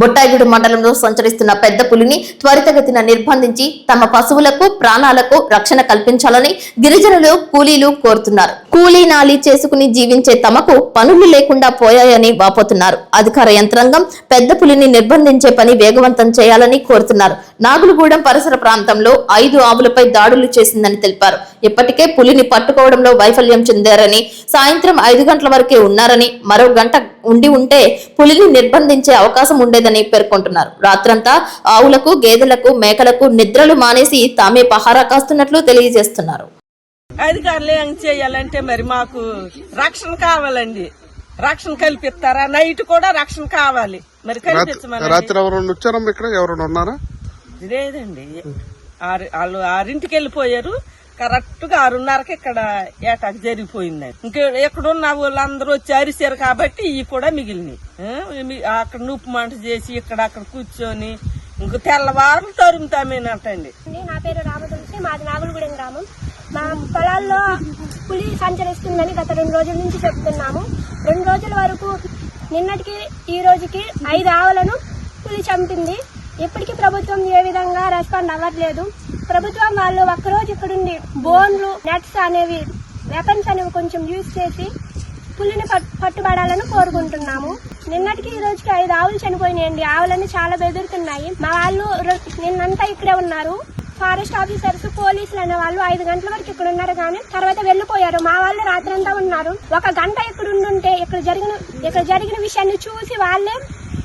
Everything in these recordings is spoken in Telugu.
బొట్టాయిగూడు మండలంలో సంచరిస్తున్న పెద్ద పులిని త్వరితగతిన నిర్బంధించి తమ పశువులకు ప్రాణాలకు రక్షణ కల్పించాలని గిరిజనులు కూలీలు కోరుతున్నారు. కూలీ నాలి చేసుకుని జీవించే తమకు పనులు లేకుండా పోయాయని వాపోతున్నారు. అధికార యంత్రాంగం పెద్ద పులిని నిర్బంధించే పని వేగవంతం చేయాలని కోరుతున్నారు. నాగులగూడెం పరిసర ప్రాంతంలో 5 ఆవులపై దాడులు చేసిందని తెలిపారు. ఇప్పటికే పులిని పట్టుకోవడంలో వైఫల్యం చెందారని, సాయంత్రం 5 గంటల వరకే ఉన్నారని, మరో గంట ఉండి ఉంటే పులిని నిర్బంధించే అవకాశం ఉండేదని పేర్కొంటున్నారు. రాత్రంతా ఆవులకు, గేదెలకు, మేకలకు నిద్రలు మానేసి తామే పహారా కాస్తున్నట్లు తెలియజేస్తున్నారు. అధికారులు ఏం చేయాలంటే మరి మాకు రక్షణ కావాలండి. రక్షణ కల్పిస్తారా? నైట్ కూడా రక్షణ కావాలి. మరి కల్పించమని. రాత్రి ఎవరైనా వచ్చారమ్మా? ఇక్కడ ఎవరైనా ఉన్నారా? లేదండి, వాళ్ళు 6ంటికి వెళ్ళిపోయారు. కరెక్ట్ గా 6:30కి ఇక్కడ ఏటాకు జరిగిపోయిందండి. ఇంకా ఎక్కడున్న వాళ్ళందరూ వచ్చి అరిశారు కాబట్టి ఇవి కూడా మిగిలినాయి. అక్కడ నుప్పు మంట చేసి అక్కడ కూర్చొని ఇంక తెల్లవారు తరుముతామేనటండి. నా పేరు రామతులసి, మాది నాగులగూడెం గ్రామం. మా పొలాల్లో పులి సంచరిస్తుందని గత 2 రోజుల నుంచి చెప్తున్నాము. 2 రోజుల వరకు నిన్నటికి ఈ రోజుకి 5 ఆవులను పులి చంపింది. ఇప్పటికీ ప్రభుత్వం ఏ విధంగా రెస్పాండ్ అవ్వట్లేదు. ప్రభుత్వం వాళ్ళు ఒక్కరోజు ఇక్కడుండి బోన్లు, నెట్స్ అనేవి, వెపన్స్ అనేవి కొంచెం యూజ్ చేసి పులిని పట్టుబడాలని కోరుకుంటున్నాము. నిన్నటికి ఈ రోజుకి 5 ఆవులు చనిపోయినాయండి. ఆవులన్నీ చాలా బెదురుతున్నాయి. మా వాళ్ళు నిన్నంతా ఇక్కడే ఉన్నారు. ఫారెస్ట్ ఆఫీసర్స్, పోలీసులు అనే వాళ్ళు 5 గంటల వరకు ఇక్కడ ఉన్నారు కానీ తర్వాత వెళ్లిపోయారు. మా వాళ్ళు రాత్రంతా ఉన్నారు. 1 గంట ఇక్కడ ఉండుంటే ఇక్కడ జరిగిన విషయాన్ని చూసి వాళ్ళే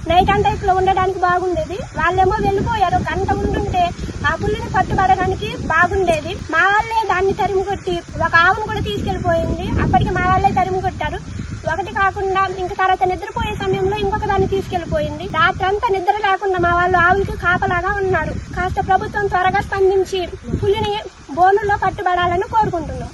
నైట్ అంతా ఇక్కడ ఉండడానికి బాగుండేది. వాళ్ళేమో వెళ్లిపోయారు. గంట ఉండుంటే ఆ పుల్లిని పట్టుబడడానికి బాగుండేది. మా వాళ్ళే దాన్ని తరిమి కొట్టి 1 ఆవును కూడా తీసుకెళ్లిపోయింది. అప్పటికి మా వాళ్ళే తరిమి కొట్టారు. ఒకటి కాకుండా ఇంక తర్వాత నిద్రపోయే సమయంలో ఇంకొక దాన్ని తీసుకెళ్లిపోయింది. రాత్రంతా నిద్ర లేకుండా మా వాళ్ళు ఆవులకి కాపలాగా ఉన్నారు. కాస్త ప్రభుత్వం త్వరగా స్పందించి పులిని బోనుల్లో పట్టుబడాలని కోరుకుంటున్నాం.